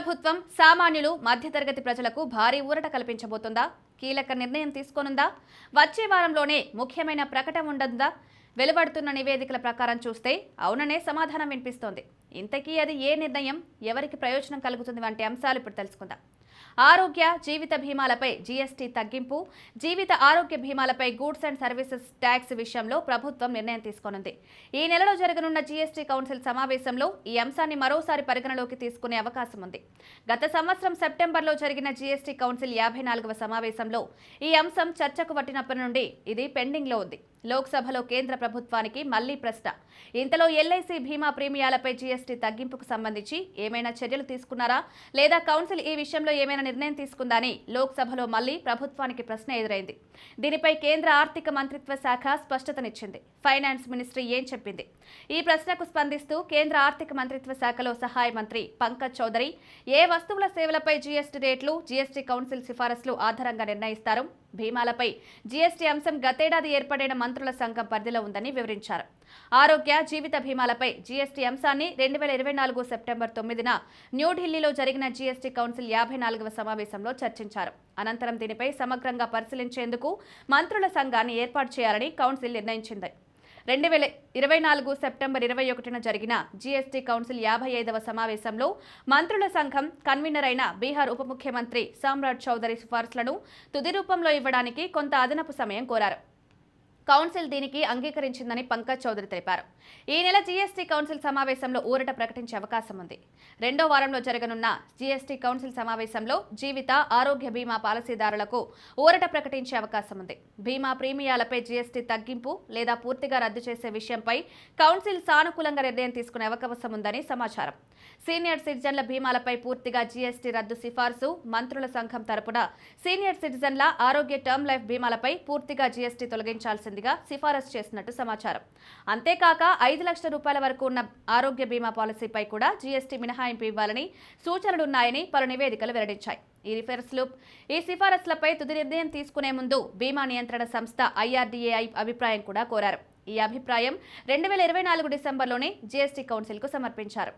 ప్రభుత్వం సామాన్యులు మధ్యతరగతి ప్రజలకు భారీ ఊరట కల్పించబోతుందా? కీలక నిర్ణయం తీసుకోనుందా? వచ్చే వారంలోనే ముఖ్యమైన ప్రకటన ఉండనుందా? వెలువడుతున్న నివేదికల ప్రకారం చూస్తే అవుననే సమాధానం వినిపిస్తోంది. ఇంతకీ అది ఏ నిర్ణయం, ఎవరికి ప్రయోజనం కలుగుతుంది వంటి అంశాలు ఇప్పుడు తెలుసుకుందాం. ఆరోగ్య జీవిత బీమాలపై జీఎస్టీ తగ్గింపు, జీవిత ఆరోగ్య బీమాలపై గూడ్స్ అండ్ సర్వీసెస్ ట్యాక్స్ విషయంలో ప్రభుత్వం నిర్ణయం తీసుకోనుంది. ఈ నెలలో జరగనున్న జీఎస్టీ కౌన్సిల్ సమావేశంలో ఈ అంశాన్ని మరోసారి పరిగణలోకి తీసుకునే అవకాశం ఉంది. గత సంవత్సరం సెప్టెంబర్లో జరిగిన జీఎస్టీ కౌన్సిల్ 54వ సమావేశంలో ఈ అంశం చర్చకు పట్టినప్పటి నుండి ఇది పెండింగ్లో ఉంది. లోక్సభలో కేంద్ర ప్రభుత్వానికి మళ్లీ ప్రశ్న. ఇంతలో ఎల్ఐసి బీమా ప్రీమియాలపై జీఎస్టీ తగ్గింపుకు సంబంధించి ఏమైనా చర్యలు తీసుకున్నారా, లేదా కౌన్సిల్ ఈ విషయంలో ఏమైనా నిర్ణయం తీసుకుందా అని లోక్సభలో మళ్లీ ప్రభుత్వానికి ప్రశ్న ఎదురైంది. దీనిపై కేంద్ర ఆర్థిక మంత్రిత్వ శాఖ స్పష్టతనిచ్చింది. ఫైనాన్స్ మినిస్ట్రీ ఏం చెప్పింది? ఈ ప్రశ్నకు స్పందిస్తూ కేంద్ర ఆర్థిక మంత్రిత్వ శాఖలో సహాయ మంత్రి పంకజ్ చౌదరి ఏ వస్తువుల సేవలపై జీఎస్టీ రేట్లు జీఎస్టీ కౌన్సిల్ సిఫారసులు ఆధారంగా నిర్ణయిస్తారు, బీమాలపై జీఎస్టీ అంశం గతేడాది ఏర్పడిన మంత్రుల సంఘం పరిధిలో ఉందని వివరించారు. ఆరోగ్య జీవిత బీమాలపై జీఎస్టీ అంశాన్ని 2024 సెప్టెంబర్ 9న న్యూఢిల్లీలో జరిగిన జీఎస్టీ కౌన్సిల్ 54వ సమావేశంలో చర్చించారు. అనంతరం దీనిపై సమగ్రంగా పరిశీలించేందుకు మంత్రుల సంఘాన్ని ఏర్పాటు చేయాలని కౌన్సిల్ నిర్ణయించింది. 2024 సెప్టెంబర్ 21న జరిగిన జీఎస్టీ కౌన్సిల్ 55వ సమావేశంలో మంత్రుల సంఘం కన్వీనర్ అయిన బీహార్ ఉప ముఖ్యమంత్రి సామ్రాట్ చౌదరి సిఫార్సులను తుది రూపంలో ఇవ్వడానికి కొంత అదనపు సమయం కోరారు. కౌన్సిల్ దీనికి అంగీకరించిందని పంకజ్ చౌదరి తెలిపారు. ఈ నెల జీఎస్టీ కౌన్సిల్ సమావేశంలో ఊరట ప్రకటించే అవకాశం ఉంది. రెండో వారంలో జరగనున్న జీఎస్టీ కౌన్సిల్ సమావేశంలో జీవిత ఆరోగ్య బీమా పాలసీదారులకు ఊరట ప్రకటించే అవకాశం ఉంది. బీమా ప్రీమియాలపై జీఎస్టీ తగ్గింపు లేదా పూర్తిగా రద్దు చేసే విషయంపై కౌన్సిల్ సానుకూలంగా నిర్ణయం తీసుకునే అవకాశం ఉందని సమాచారం. సీనియర్ సిటిజన్ల బీమాలపై పూర్తిగా జీఎస్టీ రద్దు సిఫార్సు, మంత్రుల సంఘం తరపున సీనియర్ సిటిజన్ల ఆరోగ్య టర్మ్ లైఫ్ బీమాలపై పూర్తిగా జీఎస్టీ తొలగించాల్సిందిగా సిఫారసు చేసినట్టు సమాచారం. అంతేకాక 5 లక్షల రూపాయల వరకు ఉన్న ఆరోగ్య బీమా పాలసీపై కూడా జీఎస్టీ మినహాయింపు ఇవ్వాలని సూచనలున్నాయని పలు నివేదికలు వెల్లడించాయి. ఈ సిఫారసులపై తుది నిర్ణయం తీసుకునే ముందు బీమా నియంత్రణ సంస్థ IRDAI అభిప్రాయం కూడా కోరారు. ఈ అభిప్రాయం 2024 డిసెంబర్లోనే జీఎస్టీ కౌన్సిల్కు సమర్పించారు.